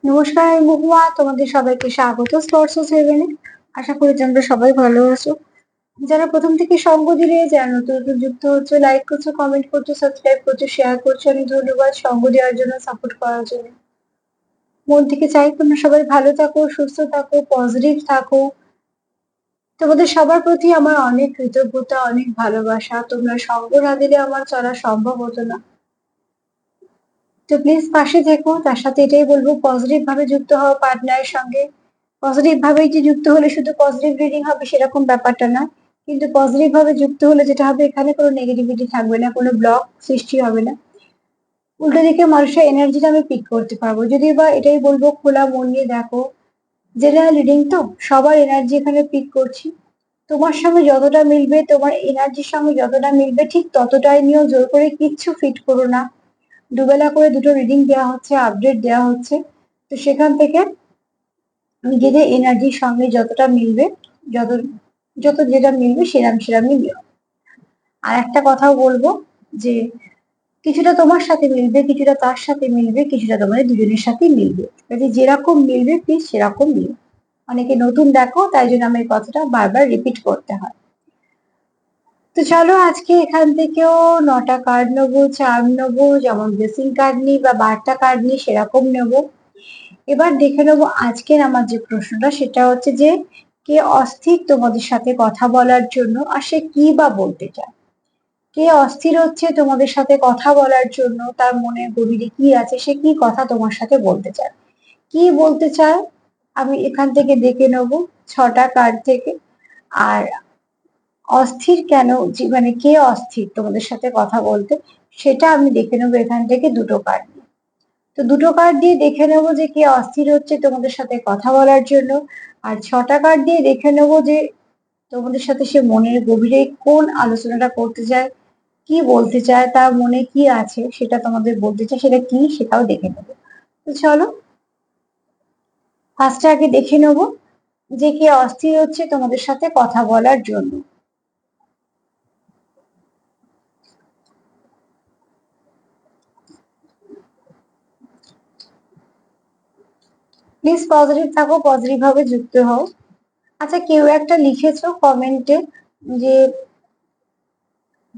নমস্কার, আমি মহুয়া। তোমাদের সবাইকে স্বাগত স্পর্শ সেভেনে। আশা করি তোমরা সবাই ভালো আছো। যারা প্রথম থেকে সঙ্গ দিলে, যারা নতুন নতুন যুক্ত হচ্ছে, লাইক করছো, কমেন্ট করছো, সাবস্ক্রাইব করছো, শেয়ার করছো, অনেক ধন্যবাদ সঙ্গ দেওয়ার জন্য, সাপোর্ট করার জন্য। মন থেকে চাই তোমরা সবাই ভালো থাকো, সুস্থ থাকো, পজিটিভ থাকো। তোমাদের সবার প্রতি আমার অনেক কৃতজ্ঞতা, অনেক ভালোবাসা। তোমরা সঙ্গ না দিলে আমার চলা সম্ভব হতো না। তো প্লিজ পাশে থেকো। তার সাথে এটাই বলবো, পজিটিভ ভাবে যুক্ত হও পার্টনারের সঙ্গে। পজিটিভ ভাবে যে যুক্ত হলে শুধু পজিটিভ রিডিং হবে সেরকম ব্যাপারটা না, কিন্তু পজিটিভ ভাবে যুক্ত হলে যেটা হবে, এখানে কোনো নেগেটিভিটি থাকবে না, কোনো ব্লক সৃষ্টি হবে না। উল্টো দিকে মানুষের এনার্জিটা আমি পিক করতে পারবো। যদি বা এটাই বলবো, খোলা মন নিয়ে দেখো। জেনারেল রিডিং তো, সবার এনার্জি এখানে পিক করছি। তোমার সঙ্গে যতটা মিলবে, তোমার এনার্জির সঙ্গে যতটা মিলবে, ঠিক ততটাই নিয়েও জোর করে কিচ্ছু ফিট করো না। দুবেলা করে দুটো রিডিং দেওয়া হচ্ছে, আপডেট দেওয়া হচ্ছে। তো সেখান থেকে নিজেদের এনার্জির সঙ্গে যতটা মিলবে, যত যত যেটা মিলবে সেরামই নিও। আর একটা কথাও বলবো, যে কিছুটা তোমার সাথে মিলবে, কিছুটা তার সাথে মিলবে, কিছুটা তোমাদের দুজনের সাথেই মিলবে। কাজে যেরকম মিলবে প্লিজ সেরকম নিও। অনেকে নতুন দেখো, তাই জন্য আমি এই কথাটা বারবার রিপিট করতে হয়। তো চলো, আজকে এখান থেকেও 9টা কার্ড নেবো, চার্ম নেবো। যেমন ব্লেসিং কার্ড নিই বা বার্তা কার্ড নিই সেরকম নেবো। এবার দেখে নেবো আজকের আমার যে প্রশ্নটা, সেটা হচ্ছে যে কে অস্থির তোমাদের সাথে কথা বলার জন্য, আর সে কি বা বলতে চায়। কে অস্থির হচ্ছে তোমাদের সাথে কথা বলার জন্য, তার মনের গভীরে কি আছে, সে কি কথা তোমার সাথে বলতে চায়, কি বলতে চায়। আমি এখান থেকে দেখে নেবো 6টা কার্ড থেকে। আর অস্থির কেন, মানে কে অস্থির তোমাদের সাথে কথা বলতে, সেটা আমি দেখে নেবো এখান থেকে 2টো কার্ড। তো 2টো কার্ড দিয়ে দেখে নেবো যে কে অস্থির হচ্ছে তোমাদের সাথে কথা বলার জন্য। আর 6টা কার্ড দিয়ে দেখে নেবো যে তোমাদের সাথে সে মনের গভীরে কোন আলোচনাটা করতে চায়, কি বলতে চায়, তার মনে কি আছে সেটা তোমাদের বলতে চায়, সেটা কি সেটাও দেখে নেবো। তো চলো, ফার্স্টে আগে দেখে নেবো যে কে অস্থির হচ্ছে তোমাদের সাথে কথা বলার জন্য। প্লিজ পজিটিভ থাকো, পজিটিভ ভাবে যুক্ত হও। আচ্ছা, কেউ একটা লিখেছো কমেন্টে যে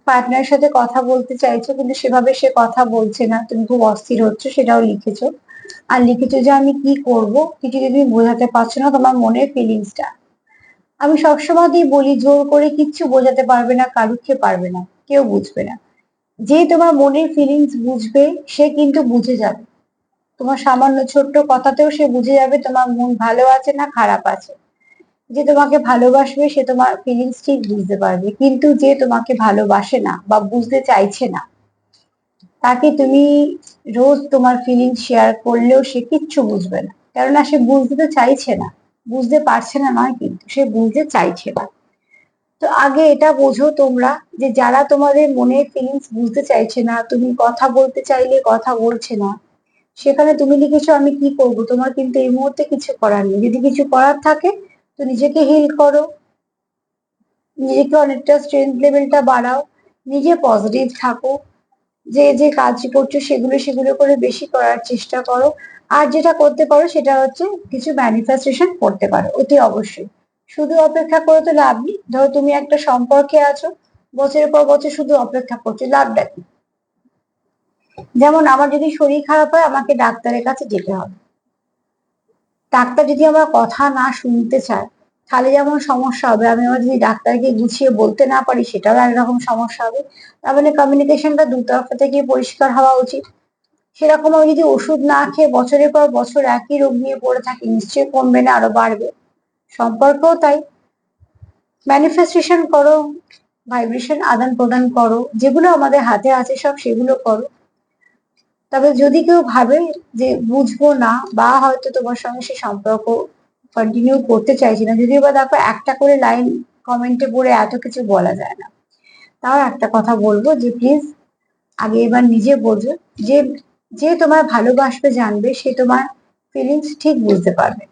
পার্টনারের সাথে কথা বলতে চাইছো, কিন্তু সেভাবে সে কথা বলছে না, তুমি খুব অস্থির হচ্ছে, সেটাও লিখেছো। আর লিখেছো যে আমি কি করব, কিছু তুমি বোঝাতে পারছো না তোমার মনের ফিলিংসটা। আমি সবসময়তেই বলি, জোর করে কিচ্ছু বোঝাতে পারবে না, কারুকে পারবে না, কেউ বুঝবে না। যে তোমার মনের ফিলিংস বুঝবে, সে কিন্তু বুঝে যাবে। তোমার সামান্য ছোট্ট কথাতেও সে বুঝে যাবে তোমার মন ভালো আছে না খারাপ আছে। যে তোমাকে ভালোবাসবে সে তোমার ফিলিংস ঠিক বুঝতে পারবে, কিন্তু যে তোমাকে ভালোবাসে না বা বুঝতে চাইছে না, তাকে তুমি রোজ তোমার ফিলিংস শেয়ার করলেও সে কিচ্ছু বুঝবে না। কেননা সে বুঝতে তো চাইছে না। বুঝতে পারছে না নয়, কিন্তু সে বুঝতে চাইছে না। তো আগে এটা বোঝো তোমরা, যে যারা তোমাদের মনের ফিলিংস বুঝতে চাইছে না, তুমি কথা বলতে চাইলে কথা বলছে না, সেখানে তুমি লিখেছো আমি কি করব, তোমার কিন্তু এই মুহূর্তে কিছু করার নেই। যদি কিছু করার থাকে তো নিজেকে হিল করো, নিজেকে অনেকটা স্ট্রেংথ লেভেলটা বাড়াও, নিজে পজিটিভ থাকো। যে যে কাজ করছো সেগুলো সেগুলো করে বেশি করার চেষ্টা করো। আর যেটা করতে পারো সেটা হচ্ছে কিছু ম্যানিফেস্টেশন করতে পারো, অতি অবশ্যই। শুধু অপেক্ষা করে তো লাভ নেই। ধরো তুমি একটা সম্পর্কে আছো, বছরের পর বছর শুধু অপেক্ষা করছো, লাভটা কি? যেমন আমার যদি শরীর খারাপ হয়, আমাকে ডাক্তারের কাছে যেতে হবে। ডাক্তার যদি আমার কথা না শুনতে চায়, তাহলে যেমন সমস্যা হবে। আমি আমার যদি ডাক্তারকে গুছিয়ে বলতে না পারি, সেটাও একরকম সমস্যা হবে। তার মানে কমিউনিকেশনটা দু তরফ থেকে পরিষ্কার হওয়া উচিত। সেরকম আমি যদি ওষুধ না খেয়ে বছরের পর বছর একই রোগ নিয়ে পড়ে থাকি, নিশ্চয়ই কমবে না, আরো বাড়বে। সম্পর্কও তাই। ম্যানিফেস্টেশন করো, ভাইব্রেশন আদান প্রদান করো, যেগুলো আমাদের হাতে আছে সব সেগুলো করো। তবে যদি কেউ ভাবে যে বুঝবো না, বা হয়তো তোমার সঙ্গে সে সম্পর্ক কন্টিনিউ করতে চাইছে না, যদিও বা দেখো একটা করে লাইন কমেন্টে পড়ে এত কিছু বলা যায় না, তাও একটা কথা বলবো যে প্লিজ আগে এবার নিজে বোঝো, যে যে তোমার ভালোবাসবে জানবে, সে তোমার ফিলিংস ঠিক বুঝতে পারবে।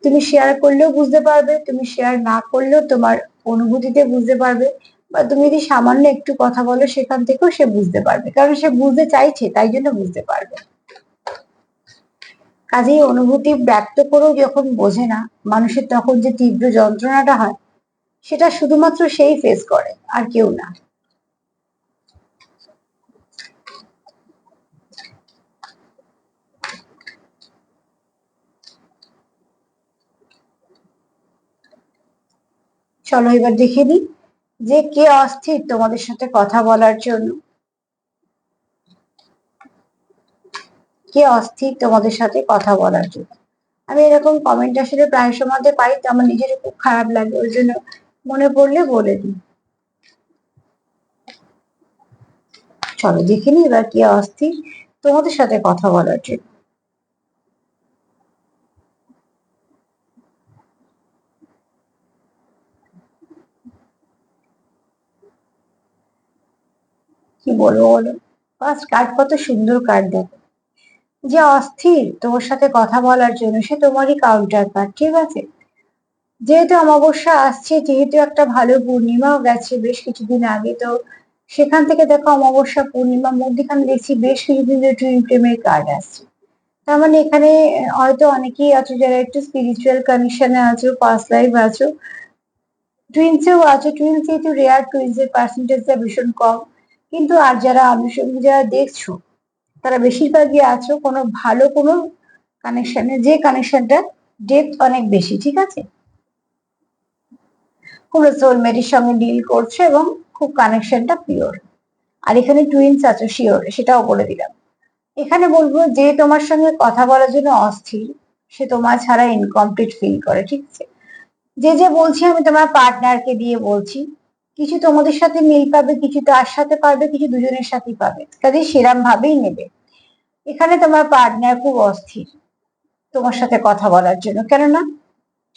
তুমি শেয়ার করলেও বুঝতে পারবে, তুমি শেয়ার না করলেও তোমার অনুভূতিতে বুঝতে পারবে। বা তুমি যদি সামান্য একটু কথা বলো, সেখান থেকেও সে বুঝতে পারবে, কারণ সে বুঝতে চাইছে, তাই জন্য বুঝতে পারবে। কাজেই অনুভূতি ব্যক্ত করেও যখন বোঝে না মানুষের, তখন যে তীব্র যন্ত্রণাটা হয় সেটা শুধুমাত্র সেই ফেস করে, আর কেউ না। চলো এবার দেখে নিই যে কে অস্থির তোমাদের সাথে কথা বলার জন্য। কে অস্থির তোমাদের সাথে কথা বলার জন্য? আমি এরকম কমেন্ট আসলে প্রায় সময় পাই, তো আমার নিজের খুব খারাপ লাগে, ওই জন্য মনে পড়লে বলে দিই। চলো দেখে নি এবার কে অস্থির তোমাদের সাথে কথা বলার জন্য। কি বলবো বলো, ফার্স্ট কার্ড কত সুন্দর কার্ড, দেখো। যে অস্থির তোমার সাথে কথা বলার জন্য সে তোমারই কাউন্টার পার্ট, ঠিক আছে। যেহেতু অমাবস্যা আসছে, যেহেতু একটা ভালো পূর্ণিমাও গেছে বেশ কিছুদিন আগে, তো সেখান থেকে দেখো অমাবস্যা পূর্ণিমা মধ্যখানে দেখছি বেশ কিছুদিন ধরে টুইন ফ্লেমের কার্ড আসছে। তার মানে এখানে হয়তো অনেকেই আছো যারা একটু স্পিরিচুয়াল কানেকশনে আছো, পাস্ট লাইফ আছো, টুইন্সেও আছো। টুইন্স যেহেতু রেয়ার, টুইন্স এর পার্সেন্টেজটা ভীষণ কম, কিন্তু আর যারা আনুষঙ্গিক যারা দেখছো তারা বেশিরভাগই আছো কোনো ভালো কোনো কানেকশনে, যে কানেকশনটা ডেপথ অনেক বেশি, ঠিক আছে। কোনো সোলমেটের সঙ্গে ডিল করছো এবং খুব কানেকশনটা পিওর। আর এখানে টুইন্স আছো শিওর, সেটাও বলে দিলাম। এখানে বলবো যে তোমার সঙ্গে কথা বলার জন্য অস্থির, সে তোমার ছাড়া ইনকমপ্লিট ফিল করে, ঠিক আছে। যে যে বলছি আমি তোমার পার্টনারকে দিয়ে বলছি, কিছু তোমাদের সাথে মিল পাবে, কিছু তার সাথে পারবে, কিছু দুজনের সাথেই পাবে, কাজে সেরাম ভাবেই নেবে। এখানে তোমার পার্টনার খুব অস্থির তোমার সাথে কথা বলার জন্য, কেননা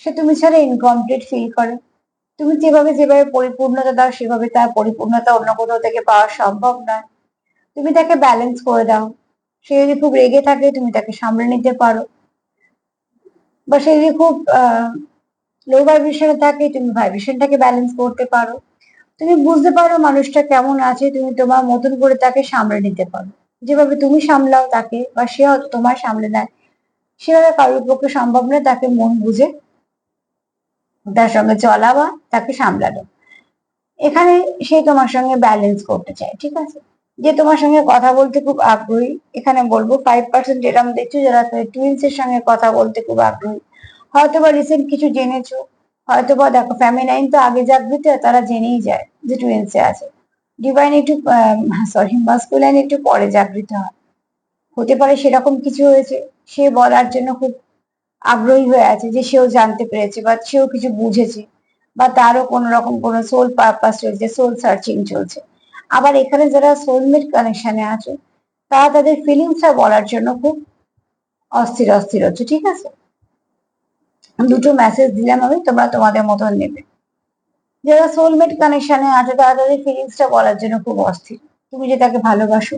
সে তুমি ছাড়া ইনকমপ্লিট ফিল করে। তুমি যেভাবে পরিপূর্ণতা দাও সেভাবে তার পরিপূর্ণতা অন্য কোথাও থেকে পাওয়া সম্ভব নয়। তুমি তাকে ব্যালেন্স করে দাও। সে যদি খুব রেগে থাকে তুমি তাকে সামলে নিতে পারো, বা সে যদি খুব লো ভাইব্রেশনে থাকে তুমি ভাইব্রেশনটাকে ব্যালেন্স করতে পারো। তুমি বুঝতে পারো মানুষটা কেমন আছে, তুমি তোমার মতন করে তাকে সামলে নিতে পারো। যেভাবে তুমি সামলাও তাকে বা সে হয়তো তোমার সামলে নেয়, সেভাবে কারোর পক্ষে সম্ভব নয় তাকে মন বুঝে তার সঙ্গে চলা বা তাকে সামলানো। এখানে সে তোমার সঙ্গে ব্যালেন্স করতে চায়, ঠিক আছে। যে তোমার সঙ্গে কথা বলতে খুব আগ্রহী, এখানে বলবো 5% এরকম দেখছো যারা টুইন্স এর সঙ্গে কথা বলতে খুব আগ্রহী। হয়তো বা রিসেন্ট কিছু জেনেছো, হয়তো বা দেখো ফ্যামিনাইন তো আগে জাগৃত, তারা জেনেই যায় যে টুইন্স এ আছে। ডিভাইন একটু সরি মাস্কুলাইন একটু পরে জাগৃত হয়, হতে পারে সেরকম কিছু হয়েছে। সে বলার জন্য খুব আগ্রহী হয়ে আছে যে সেও জানতে পেরেছে বা সেও কিছু বুঝেছে, বা তারও কোন রকম কোনো সোল পারপাস চলছে, সোল সার্চিং চলছে। আবার এখানে যারা সোলমেট কানেকশনে আছে তারা তাদের ফিলিংসটা বলার জন্য খুব অস্থির অস্থির হচ্ছে, ঠিক আছে। দুটো মেসেজ দিলাম আমি, তোমরা তোমাদের মতন নেবে। যারা সোলমেট কানেকশনে আছে তারা তাদের ফিলিংসটা বলার জন্য খুব অস্থির। তুমি যে তাকে ভালোবাসো,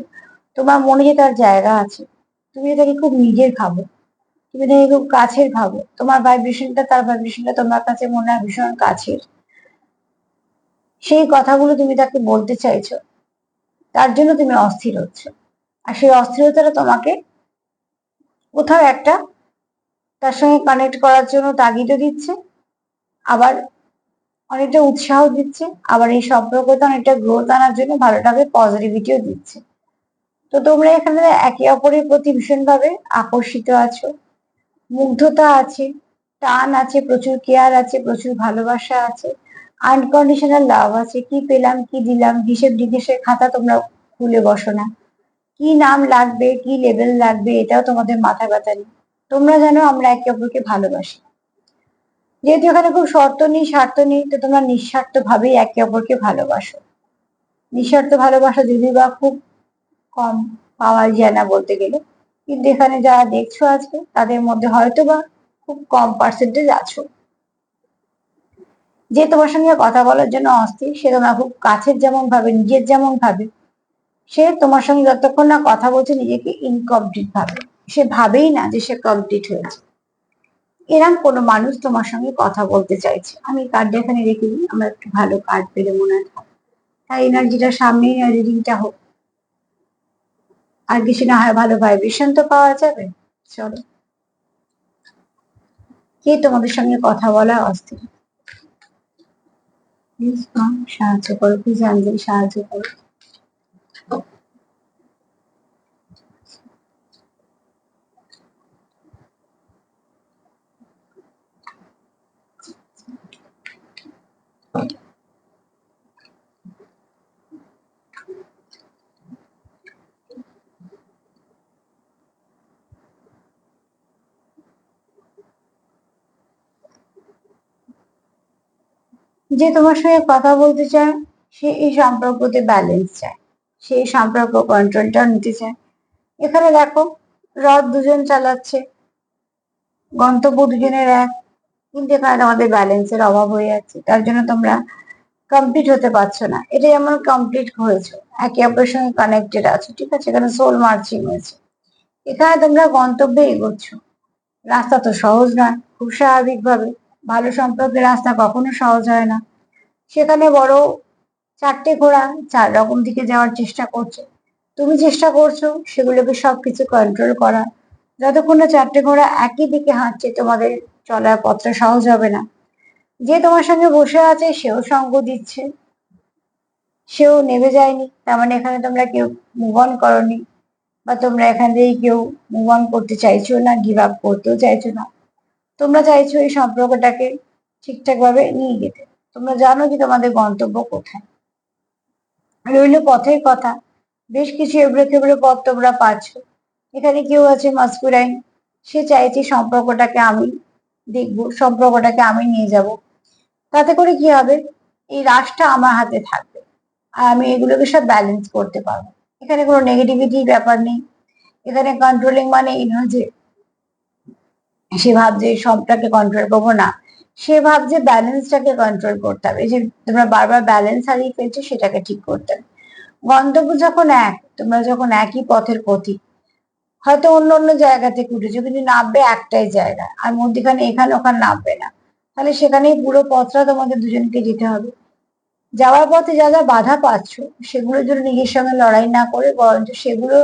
তোমার মনে যে তার জায়গা আছে, তুমি যে তাকে খুব নিজের ভাবো, তুমি তাকে খুব কাছের ভাবো, তোমার ভাইব্রেশনটা তার ভাইব্রেশনটা তোমার কাছে মনে হয় ভীষণ কাছের। সেই কথাগুলো তুমি তাকে বলতে চাইছো, তার জন্য তুমি অস্থির হচ্ছ। আর সেই অস্থিরতাটা তোমাকে কোথাও একটা তার সঙ্গে কানেক্ট করার জন্য তাগিদও দিচ্ছে, আবার অনেকটা উৎসাহ দিচ্ছে, আবার এই সম্পর্কতে অনেকটা গ্রোথ আনার জন্য ভালোটাকে পজিটিভিটিও দিচ্ছে। তো তোমরা এখানে একে অপরের প্রতি ভীষণভাবে আকর্ষিত আছো, মুগ্ধতা আছে, টান আছে, প্রচুর কেয়ার আছে, প্রচুর ভালোবাসা আছে, আনকন্ডিশনাল লাভ আছে। কি পেলাম কি দিলাম হিসেব নিকেশের খাতা তোমরা খুলে বসো না, কি নাম লাগবে কি লেভেল লাগবে এটাও তোমাদের মাথা ব্যথা নেই। তোমরা জানো আমরা একে অপরকে ভালোবাসি। যেহেতু এখানে খুব শর্ত নেই স্বার্থ নেই, তো তোমরা নিঃস্বার্থ ভাবেই একে অপরকে ভালোবাসো। নিঃস্বার্থ ভালোবাসা যদি বা খুব কম পাওয়া যায় না বলতে গেলে, কিন্তু এখানে যারা দেখছো আজকে তাদের মধ্যে হয়তো বা খুব কম পার্সেন্টেজ আছো। যে তোমার সঙ্গে কথা বলার জন্য অস্থির, সে তোমার খুব কাছের যেমন ভাবে, নিজের যেমন ভাবে, সে তোমার সঙ্গে যতক্ষণ না কথা বলছে নিজেকে ইনকমপ্লিট ভাবে। সে ভাবেই না যে সে কমপ্লিট হয়েছে। এরকম কোনো মানুষ তোমার সঙ্গে কথা বলতে চাইছে। আমি কার্ড এখানে রেখে দিই, আমার একটু ভালো কার্ড পেলে মনে হয় তাই এনার্জিটা সামনেই রিডিংটা হোক, আর কিছু না হয় ভালো ভাইব্রেশন তো পাওয়া যাবে। চলো। কে তোমাদের সঙ্গে কথা বলা অস্থির? প্লিজ মা সাহায্য করো, প্লিজ অঞ্জলি সাহায্য করো। যে তোমার সঙ্গে কথা বলতে চায় সে এই সম্পর্কতে ব্যালেন্স চায়, সে এই সম্পর্ক কন্ট্রোলটা নিতে চায়। এখানে দেখো, রথ দুজন চালাচ্ছে, গন্তব্য দুজনের এক, কিন্তু এখানে তোমাদের ব্যালেন্সের অভাব হয়ে যাচ্ছে, তার জন্য তোমরা কমপ্লিট হতে পারছো না। এটা যেমন কমপ্লিট হয়েছে, একে অপরের সঙ্গে কানেক্টেড আছো, ঠিক আছে, এখানে সোল মার্চিং হয়েছে, এখানে তোমরা গন্তব্যে এগোচ্ছ। রাস্তা তো সহজ নয়, খুব স্বাভাবিকভাবে ভালো সম্পর্কের রাস্তা কখনো সহজ হয় না। সেখানে বড় চারটে ঘোড়া চার রকম দিকে যাওয়ার চেষ্টা করছে, তুমি চেষ্টা করছো সেগুলোকে সবকিছু কন্ট্রোল করা। যতক্ষণ না চারটে ঘোড়া একই দিকে হাঁটছে তোমাদের চলার পথটা সহজ হবে না। যে তোমার সঙ্গে বসে আছে সেও সঙ্গ দিচ্ছে, সেও নেমে যায়নি, তার মানে এখানে তোমরা কেউ মুভ অন করনি, বা তোমরা এখান থেকে কেউ মুভ অন করতে চাইছো না, গিভ আপ করতেও চাইছো না। তোমরা চাইছো এই সম্পর্কটাকে ঠিকঠাক ভাবে নিয়ে যেতে। তোমরা জানো যে তোমাদের গন্তব্য কোথায়। রইল পথের কথা, বেশ কিছু এবড়ো খেবড়ো পথ তোমরা পাচ্ছ। এখানে কেউ আছে মাস্কুরাইন, সে চাইছে সম্পর্কটাকে আমি দেখবো, সম্পর্কটাকে আমি নিয়ে যাব, তাতে করে কি হবে, এই রাশটা আমার হাতে থাকবে আর আমি এগুলোকে সব ব্যালেন্স করতে পারবো। এখানে কোনো নেগেটিভিটির ব্যাপার নেই। এখানে কন্ট্রোলিং মানে এই নয় যে সে ভাবছে সবটাকে কন্ট্রোল করবো, না, সে ভাবছে ব্যালেন্সটাকে কন্ট্রোল করতে হবে। এই যে তোমরা বারবার ব্যালেন্স হারিয়ে ফেলছো, সেটাকে ঠিক করতে হবে। গন্তব্য যখন এক, তোমরা যখন একই পথের পথিক, হয়তো অন্য অন্য জায়গা থেকে উঠেছো কিন্তু নামবে একটাই জায়গা, আর মধ্যখানে এখানে ওখানে নামবে না, তাহলে সেখানেই পুরো পথটা তোমাদের দুজনকে যেতে হবে। যাওয়ার পথে যা যা বাধা পাচ্ছ সেগুলোর জন্য নিজের সঙ্গে লড়াই না করে বরঞ্চ সেগুলো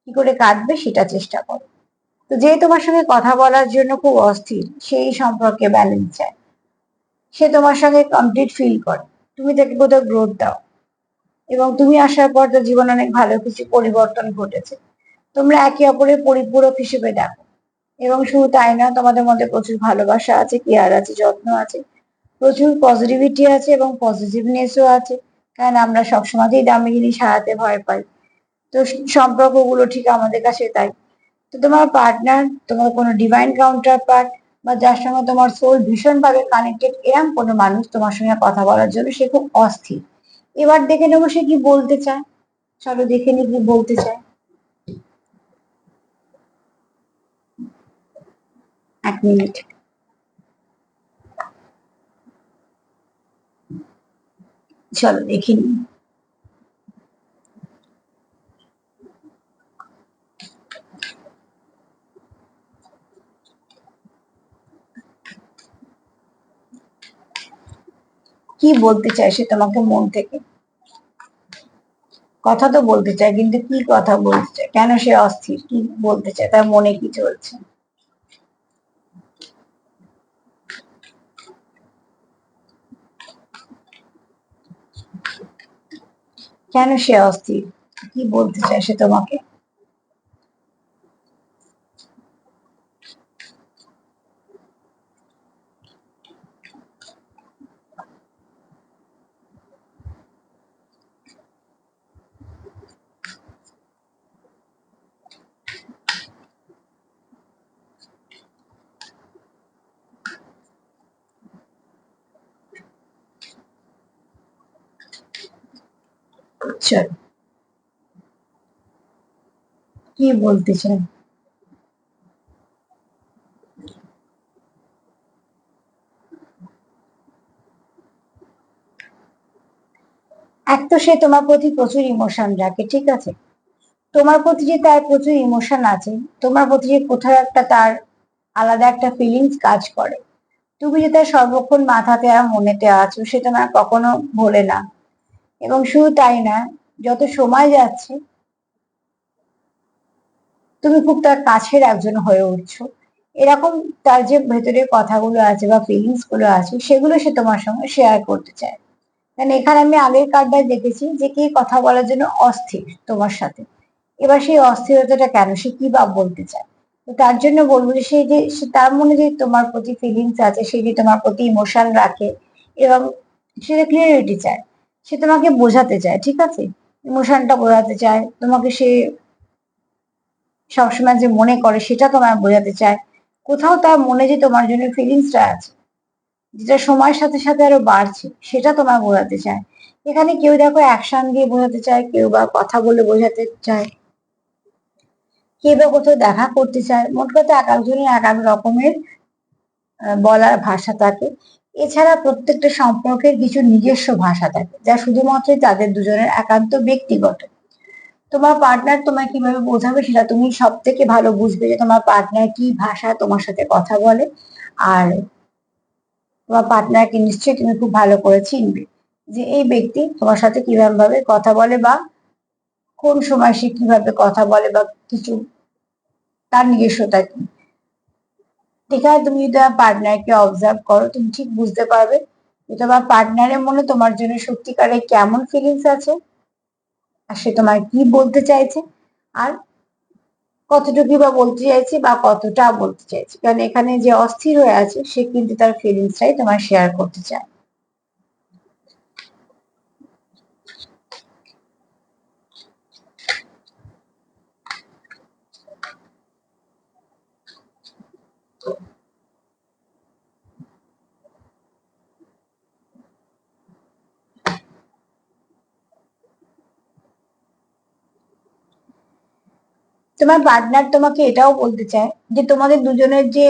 কি করে কাটবে সেটা চেষ্টা করো। তো যে তোমার সঙ্গে কথা বলার জন্য খুব অস্থির, সেই সম্পর্কে ব্যালেন্স চায়, সে তোমার সঙ্গে কমপ্লিট ফিল করে, তুমি তাকে কোথাও গ্রোথ দাও, এবং তুমি আসার পর তার জীবনে অনেক ভালো কিছু পরিবর্তন ঘটেছে। তোমরা একে অপরের পরিপূরক হিসেবে দেখো, এবং শুধু তাই না, তোমাদের মধ্যে প্রচুর ভালোবাসা আছে, কেয়ার আছে, যত্ন আছে, প্রচুর পজিটিভিটি আছে এবং পজিটিভনেসও আছে। কারণ আমরা সবসময়তেই দামি জিনিস হারাতে ভয় পাই, তো সম্পর্কগুলো ঠিক আমাদের কাছে তাই। তো তোমার পার্টনার, তোমার কোনো ডিভাইন কাউন্টার পার্ট, বা যার সঙ্গে তোমার সোল ভীষণ ভাবে কানেক্টেড, এরম কোনো মানুষ তোমার সঙ্গে কথা বলার জন্য সে খুব অস্থির। এবার দেখে নেবো সে কি বলতে চায়, চলো দেখে নি কি বলতে চায়। এক মিনিট। চলো দেখে নি। কি বলতে চায় সে তোমাকে মন থেকে? কথা তো বলতে চায়, কিন্তু কি কথা বলতে চায়, কেন সে অস্থির, কি বলতে চায়, তার মনে কি চলছে? কেন সে অস্থির, কি বলতে চায় সে তোমাকে? চল, কি বলতে চায়? এক তো সে তোমার প্রতি প্রচুর ইমোশন রাখে, ঠিক আছে, তোমার প্রতি যে তার প্রচুর ইমোশন আছে, তোমার প্রতি যে কোথাও একটা তার আলাদা একটা ফিলিংস কাজ করে, তুমি যে তার সর্বক্ষণ মাথাতে আর মনেতে আছো সেটা না কখনো ভোলে না। এবং শুধু তাই না, যত সময় যাচ্ছে তুমি খুব তার কাছের একজন হয়ে উঠছো, এরকম তার যে ভেতরে কথাগুলো আছে বা ফিলিংস গুলো আছে সেগুলো সে তোমার সঙ্গে শেয়ার করতে চায়। কারণ এখানে আমি আগের কার্ডটায় দেখেছি যে কি কথা বলার জন্য অস্থির তোমার সাথে। এবার সেই অস্থিরতাটা কেন, সে কি বা বলতে চায়। তো তার জন্য বলবো যে সে তার মনে যে তোমার প্রতি ফিলিংস আছে, সে যে তোমার প্রতি ইমোশন রাখে এবং সে ক্লিয়ারিটি চায়, সে তোমাকে বোঝাতে চায়, ঠিক আছে, ইমোশনটা বোঝাতে চায় তোমাকে, সে সবসময় যে মনে করে সেটা তোমায় বোঝাতে চায়। কোথাও তার মনে যে তোমার জন্য ফিলিংসটা আছে, যেটা সময়ের সাথে সাথে আরো বাড়ছে, সেটা তোমায় বোঝাতে চায়। এখানে কেউ দেখো অ্যাকশন দিয়ে বোঝাতে চায়, কেউ বা কথা বলে বোঝাতে চায়, কেউ বা কোথাও দেখা করতে চায়। মোট কথা এক একজনের এক এক রকমের বলার ভাষা থাকে। এছাড়া প্রত্যেকটা সম্পর্কের কিছু নিজস্ব ভাষা থাকে, যা শুধুমাত্র তাদের দুজনের একান্ত ব্যক্তিগত। তোমার পার্টনার তোমায় কিভাবে বোঝাবে সেটা তুমি সব থেকে ভালো বুঝবে, যে তোমার পার্টনার কি ভাষা তোমার সাথে কথা বলে। আর তোমার পার্টনারকে নিশ্চয়ই তুমি খুব ভালো করে চিনবে, যে এই ব্যক্তি তোমার সাথে কিভাবে ভাবে কথা বলে, বা কোন সময় সে কিভাবে কথা বলে, বা কিছু তার নিজস্বতা কি। এখানে তুমি যদি তোমার পার্টনারকে অবজার্ভ করো, তুমি ঠিক বুঝতে পারবে যে তোমার পার্টনারের মনে তোমার জন্য সত্যিকারে কেমন ফিলিংস আছে, আর সে তোমার কি বলতে চাইছে, আর কতটুকু বা বলতে চাইছে বা কতটা বলতে চাইছে। কারণ এখানে যে অস্থির হয়ে আছে সে কিন্তু তার ফিলিংসটাই তোমার শেয়ার করতে চায়। তোমার পার্টনার তোমাকে এটাও বলতে চায় যে তোমাদের দুজনের যে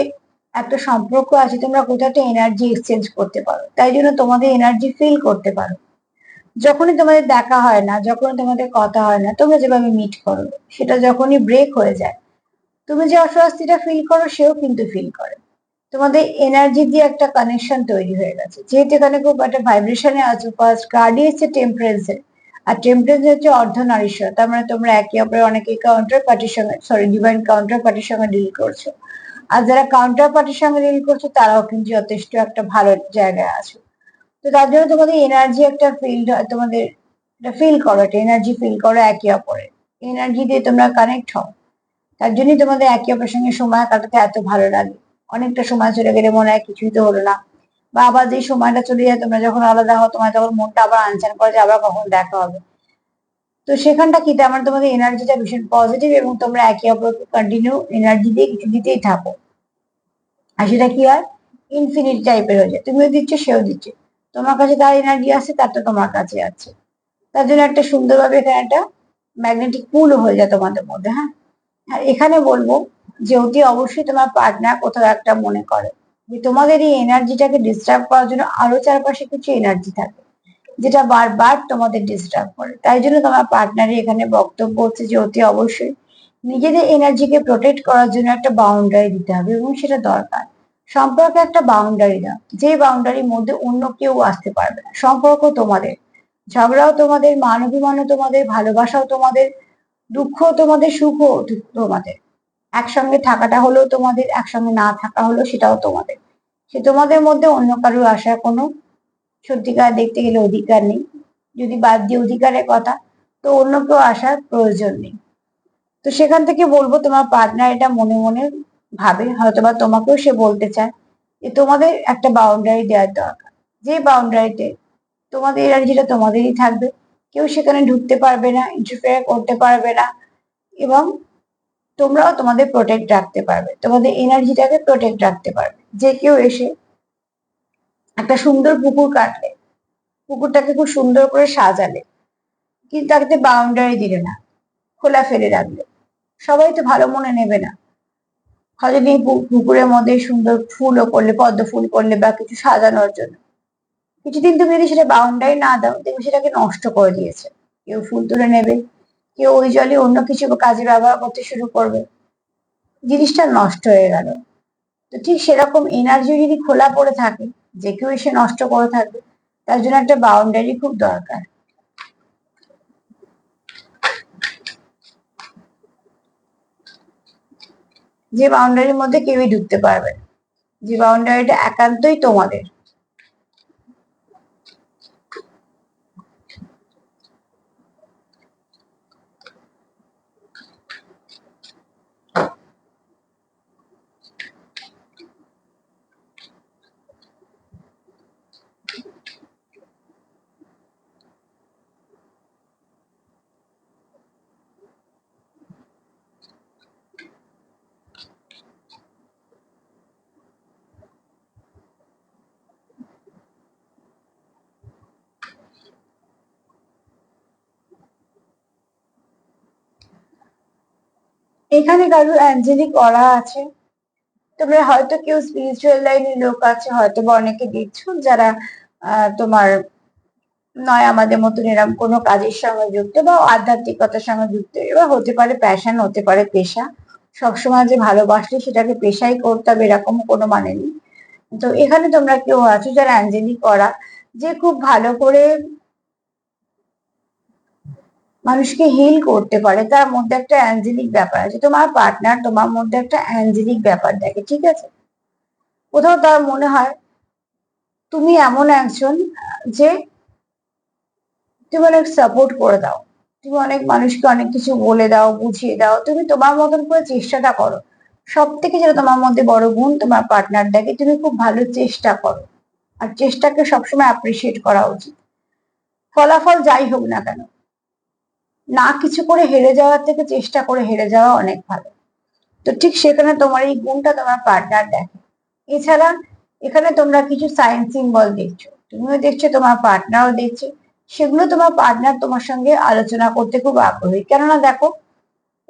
একটা সম্পর্ক আছে, তোমরা কোথাও একটা এনার্জি এক্সচেঞ্জ করতে পারো, তাই জন্য তোমাদের এনার্জি ফিল করতে পারো। যখনই তোমাদের দেখা হয় না, যখনই তোমাদের কথা হয় না, তোমরা যেভাবে মিট করো, সেটা যখনই ব্রেক হয়ে যায়, তুমি যে অস্বস্তিটা ফিল করো সেও কিন্তু ফিল করে। তোমাদের এনার্জি দিয়ে একটা কানেকশন তৈরি হয়ে গেছে, যেহেতু এখানে খুব একটা ভাইব্রেশনে আছো। ফার্স্ট কার্ডই হচ্ছে টেম্পারেন্সের, আর টেম্পারেন্স হচ্ছে অর্ধনারীশ্বর। তার মানে তোমরা একে অপরের অনেকে কাউন্টার পার্টির সঙ্গে, সরি, ডিভাইন কাউন্টার পার্টির সঙ্গে ডিল করছো। আর যারা কাউন্টার পার্টির সঙ্গে ডিল করছো তারাও কিন্তু যথেষ্ট একটা ভালো জায়গায় আছে। তো তার জন্য তোমাদের এনার্জি একটা ফিল্ড হয়, তোমাদের ফিল করো, একটা এনার্জি ফিল করো একে অপরের। এনার্জি দিয়ে তোমরা কানেক্ট হও। তার জন্যই তোমাদের একে অপরের সঙ্গে সময় কাটাতে এত ভালো লাগে। অনেকটা সময় চলে গেলে মনে হয় কিছুই তো হলো না, বা আবার যে সময়টা চলে যায় তোমরা যখন আলাদা হও, তোমার তখন মনটা আবার আনচান করে যে আবার কখন দেখা হবে। তো সেখানটা কি, তার মানে তোমাদের এনার্জিটা ভীষণ পজিটিভ এবং তোমরা একে অপরকে কন্টিনিউ এনার্জি দিয়ে কিছু দিতেই থাকো। আর সেটা কি হয়, ইনফিনিট টাইপের হয়ে যায়, তুমিও দিচ্ছ সেও দিচ্ছে। তোমার কাছে তার এনার্জি আসছে, তারটা তোমার কাছে আছে। তার জন্য একটা সুন্দরভাবে এখানে একটা ম্যাগনেটিক পুল হয়ে যায় তোমাদের মধ্যে। হ্যাঁ, আর এখানে বলবো যে অতি অবশ্যই তোমার পার্টনার কোথাও একটা মনে করে যে তোমাদের এই এনার্জিটাকে ডিস্টার্ব করার জন্য আরো চারপাশে কিছু এনার্জি থাকে, যেটা বারবার তোমাদের ডিস্টার্ব করে। তাই জন্য তোমার পার্টনারই এখানে বক্তব্য হচ্ছে যে অতি অবশ্যই নিজেদের এনার্জিকে প্রোটেক্ট করার জন্য একটা বাউন্ডারি দিতে হবে, এবং সেটা দরকার। সম্পর্কে একটা বাউন্ডারি দাও, যে বাউন্ডারির মধ্যে অন্য কেউ আসতে পারবে না। সম্পর্ক তোমাদের, ঝগড়াও তোমাদের, মান অভিমানও তোমাদের, ভালোবাসাও তোমাদের, দুঃখ তোমাদের, সুখও তোমাদের। একসঙ্গে থাকাটা হলেও তোমাদের, একসঙ্গে না থাকা হলেও সেটাও তোমাদের। সে তোমাদের মধ্যে অন্য কারোর আসার কোনো সত্যিকার দেখতে গেলে অধিকার নেই। যদি বাদ দিয়ে অধিকারের কথা, তো অন্য কেউ আসার প্রয়োজন নেই। তো সেখান থেকে বলবো তোমার পার্টনার এটা মনে মনে ভাবে, হয়তোবা তোমাকেও সে বলতে চায় যে তোমাদের একটা বাউন্ডারি দেওয়ার দরকার, যে বাউন্ডারিতে তোমাদের এনার্জিটা তোমাদেরই থাকবে, কেউ সেখানে ঢুকতে পারবে না, ইন্টারফেয়ার করতে পারবে না, এবং তোমরাও তোমাদের প্রোটেক্ট রাখতে পারবে, তোমাদের এনার্জিটাকে প্রোটেক্ট রাখতে পারবে। যে কেউ এসে একটা সুন্দর পুকুর কাটলে, পুকুরটাকে খুব সুন্দর করে সাজালে, কিন্তু তাকে বাউন্ডারি দিলে না, খোলা ফেলে রাখলে, সবাই তো ভালো মনে নেবে না। হয়তো তুমি পুকুরের মধ্যে সুন্দর ফুলও করলে, পদ্ম ফুল করলে, বা কিছু সাজানোর জন্য, কিছুদিন তুমি যদি সেটা বাউন্ডারি না দাও, দেখবে সেটাকে নষ্ট করে দিয়েছে। কেউ ফুল তুলে নেবে, কেউ ওই জলে অন্য কিছু কাজে ব্যবহার করতে শুরু করবে, জিনিসটা নষ্ট হয়ে গেল। তো ঠিক সেরকম এনার্জি যদি খোলা পড়ে থাকে, যে কেউ এসে নষ্ট করে থাকবে, তার জন্য একটা বাউন্ডারি খুব দরকার। যে বাউন্ডারির মধ্যে কেউই ঢুকতে পারবে না, যে বাউন্ডারিটা একান্তই তোমাদের। এখানে কারোর অ্যাঞ্জেলিক অরা আছে, তোমরা হয়তো কেউ স্পিরিচুয়াল লাইনের লোক আছে, হয়তো বা অনেকে দেখছো যারা তোমার নয় আমাদের মতন এরকম কোনো কাজের সঙ্গে যুক্ত বা আধ্যাত্মিকতার সঙ্গে যুক্ত, এবার হতে পারে প্যাশন, হতে পারে পেশা। সবসময় যে ভালোবাসলে সেটাকে পেশাই করতে হবে এরকম কোনো মানে নেই। তো এখানে তোমরা কেউ আছো যারা অ্যাঞ্জেলিক করা, যে খুব ভালো করে মানুষকে হিল করতে পারে, তার মধ্যে একটা অ্যাঞ্জেলিক ব্যাপার আছে। তোমার পার্টনার তোমার মধ্যে একটা অ্যাঞ্জেলিক ব্যাপার দেখে, ঠিক আছে? কোথাও তার মনে হয় তুমি এমন একজন যে তুমি অনেক সাপোর্ট করে দাও, তুমি অনেক মানুষকে অনেক কিছু বলে দাও, বুঝিয়ে দাও, তুমি তোমার মতন করে চেষ্টাটা করো। সব থেকে যেটা তোমার মধ্যে বড় গুণ তোমার পার্টনার দেখে, তুমি খুব ভালো চেষ্টা করো, আর চেষ্টাকে সবসময় অ্যাপ্রিসিয়েট করা উচিত। ফলাফল যাই হোক না কেন, না কিছু করে হেরে যাওয়ার থেকে চেষ্টা করে হেরে যাওয়া অনেক ভালো। তো ঠিক সেখানে তোমার এই গুণটা তোমার পার্টনার দেখে। এছাড়া এখানে তোমরা কিছু সাইন সিম্বল দেখছো, তুমিও দেখছো, তোমার পার্টনারও দেখছে। সেগুলো তোমার পার্টনার তোমার সঙ্গে আলোচনা করতে খুব আগ্রহী। কেননা দেখো,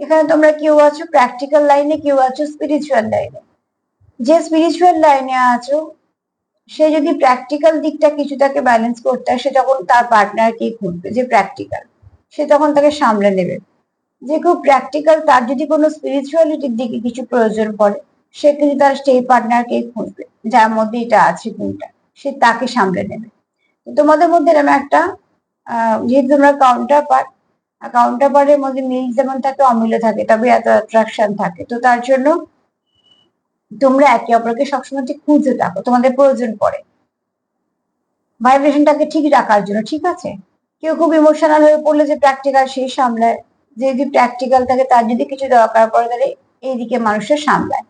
এখানে তোমরা কেউ আছো প্র্যাকটিক্যাল লাইনে, কেউ আছো স্পিরিচুয়াল লাইনে। যে স্পিরিচুয়াল লাইনে আছো সে যদি প্র্যাকটিক্যাল দিকটা কিছু তাকে ব্যালেন্স করতে হয়, সে তখন তার পার্টনারকেই খুঁজবে যে প্র্যাকটিক্যাল, সে তখন তাকে সামলে নেবে। যে খুব প্র্যাকটিক্যাল, তার যদি কোনো স্পিরিচুয়ালিটির দিকে কিছু প্রয়োজন পড়ে, সে কিন্তু তার সেই পার্টনারকেই খুঁজবে যার মধ্যে এটা আছে গুণটা, সে তাকে সামলে নেবে। তো তোমাদের মধ্যে এরকম একটা যেহেতু তোমরা কাউন্টার পার্ট, কাউন্টার পার্টের মধ্যে মিল যেমন থাকে অমিলও থাকে, তবে এত অ্যাট্রাকশন থাকে। তো তার জন্য তোমরা একে অপরকে সবসময় ঠিক খুঁজে থাকো, তোমাদের প্রয়োজন পড়ে ভাইব্রেশনটাকে ঠিক রাখার জন্য, ঠিক আছে? কেউ খুব ইমোশনাল হয়ে পড়লে যে প্র্যাকটিক্যাল সে সামলায়, যে যদি প্র্যাকটিক্যাল থাকে তার যদি কিছু দরকার পড়ে তাহলে এইদিকে মানুষের সামলায়।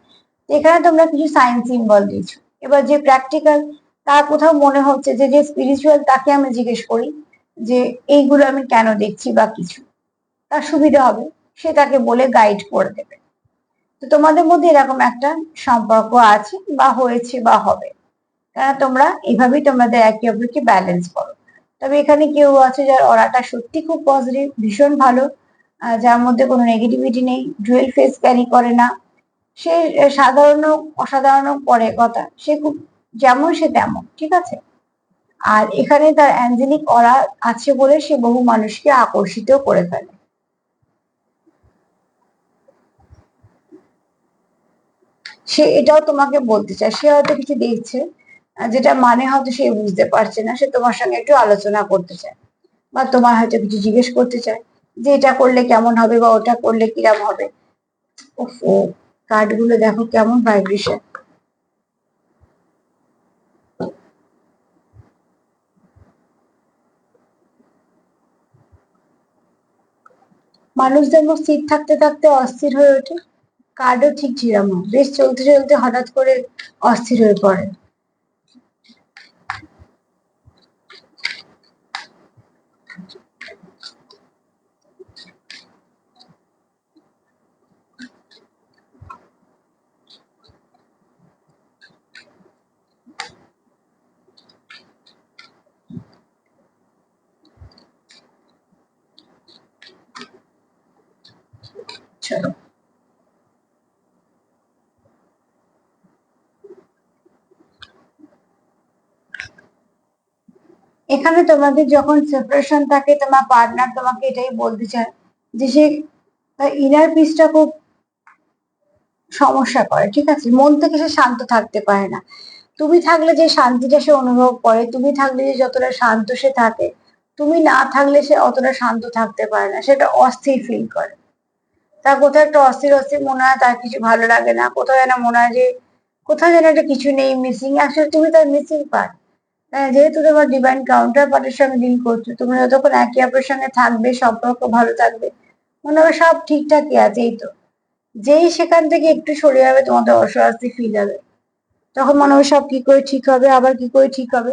এখানে তোমরা কিছু সাইন সিম্বল দিয়েছো। এবার যে প্র্যাকটিক্যাল, তার কোথাও মনে হচ্ছে যে যে স্পিরিচুয়াল, তাকে আমি জিজ্ঞেস করি যে এইগুলো আমি কেন দেখছি বা কিছু, তার সুবিধা হবে, সে তাকে বলে গাইড করে দেবে। তো তোমাদের মধ্যে এরকম একটা সম্পর্ক আছে বা হয়েছে বা হবে, কারণ তোমরা এভাবেই তোমাদের একে অপরকে ব্যালেন্স করো। তবে এখানে কেউ আছে যার অরাটা সত্যি খুব পজিটিভ, ভীষণ ভালো, যার মধ্যে কোনো নেগেটিভিটি নেই, ডুয়েল ফেস ক্যারি করে না। সে সাধারণ অসাধারণ পরে কথা, সে খুব যেমন সে তেমন, ঠিক আছে? আর এখানে তার অ্যাঞ্জেলিক অরা আছে বলে সে বহু মানুষকে আকর্ষিত করে ফেলে। সে এটাও তোমাকে বলতে চায়, সে হয়তো কিছু দেখছে যেটা মানে হয়তো সে বুঝতে পারছে না, সে তোমার সঙ্গে একটু আলোচনা করতে চায় বা তোমার হয়তো কিছু জিজ্ঞেস করতে চায় যে এটা করলে কেমন হবে বা ওটা করলে কিরম হবে। ও কার্ড গুলো দেখো কেমন ভাইব্রেশন। মানুষ যেমন স্থির থাকতে থাকতে অস্থির হয়ে ওঠে, কার্ডও ঠিক সেরকম, বেশ চলতে চলতে হঠাৎ করে অস্থির হয়ে পড়ে। চলো, এখানে তোমাদের যখন সেপারেশন থাকে, তোমার পার্টনার তোমাকে এটাই বলতে চায় যে সে ইনার পিসটা খুব সমস্যা করে, ঠিক আছে? মন থেকে সে শান্ত থাকতে পারে না। তুমি থাকলে যে শান্তিটা সে অনুভব করে, তুমি থাকলে যে যতটা শান্ত সে থাকে, তুমি না থাকলে সে অতটা শান্ত থাকতে পারে না, সেটা অস্থির ফিল করে। তার কোথাও একটা অস্থির অস্থির মনে হয়, তার কিছু ভালো লাগে না, কোথাও যেন মনে হয় যে কোথাও যেন একটা কিছু নেই, মিসিং। আসলে তুমি তার মিসিং পার্ট। যেহেতু তোমার ডিভাইন কাউন্টার পার্টের সঙ্গে ডিল করছো, তুমি যতক্ষণ একে অপরের সঙ্গে থাকবে, সম্পর্ক ভালো থাকবে, মনে হবে সব ঠিকঠাকই আছে, এই তো। যেই সেখান থেকে একটু সরে যাবে, তোমাদের অস্বস্তি ফিল হবে, তখন মনে হবে সব কি করে ঠিক হবে, আবার কি করে ঠিক হবে।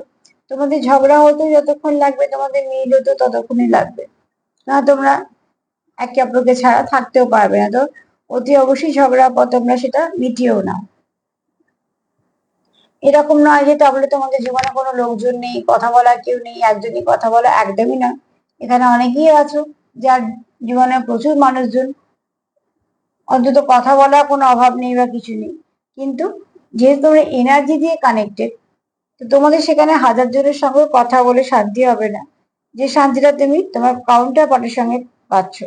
তোমাদের ঝগড়া হতে যতক্ষণ লাগবে, তোমাদের মিল হতে ততক্ষণই লাগবে। না, তোমরা একে অপরকে ছাড়া থাকতেও পারবে না। তো অতি অবশ্যই ঝগড়ার পর তোমরা সেটা মিটিয়েও নাও। এরকম নয় যে তাহলে তোমাদের জীবনে কোনো লোকজন নেই, কথা বলার কেউ নেই, একজনই কথা বলা, একদমই না। এখানে অনেকেই আছো যার জীবনে প্রচুর মানুষজন, অন্তত কথা বলার কোনো অভাব নেই বা কিছু নেই। কিন্তু যেহেতু তোমরা এনার্জি দিয়ে কানেক্টেড, তো তোমাদের সেখানে হাজার জনের সঙ্গে কথা বলে শান্তি হবে না, যে শান্তিটা তুমি তোমার কাউন্টার পার্টির সঙ্গে পাচ্ছ।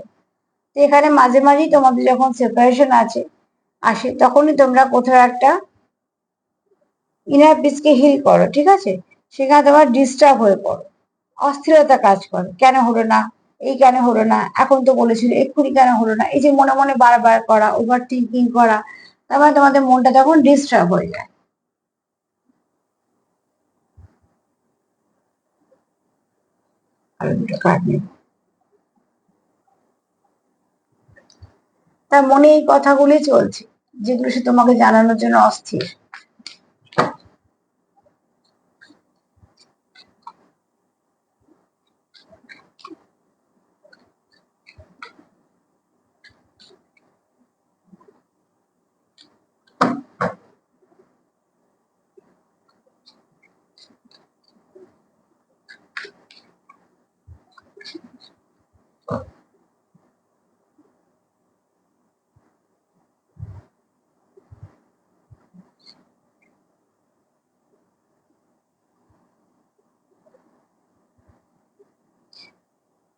তো এখানে মাঝে মাঝেই তোমাদের যখন সেপারেশন আসে, তখনই তোমরা কোথাও একটা ইনার পিসকে হিল করো, ঠিক আছে? সেখানে তোমার ডিস্টার্ব হয়ে পড়ো, অস্থিরতা কাজ করে, কেন হলো না, এই কেন হলো না, এখন তো বলেছিল, এক্ষুনি কেন হলো না, এই যে মনে মনে বারবার করা, ওভার থিঙ্কিং করা, তার মানে তোমাদের মনটা তখন ডিস্টার্ব হয়ে যায়। আর দুটো কার্ড নেব। তার মনে এই কথাগুলি চলছে, যেগুলো সে তোমাকে জানানোর জন্য অস্থির।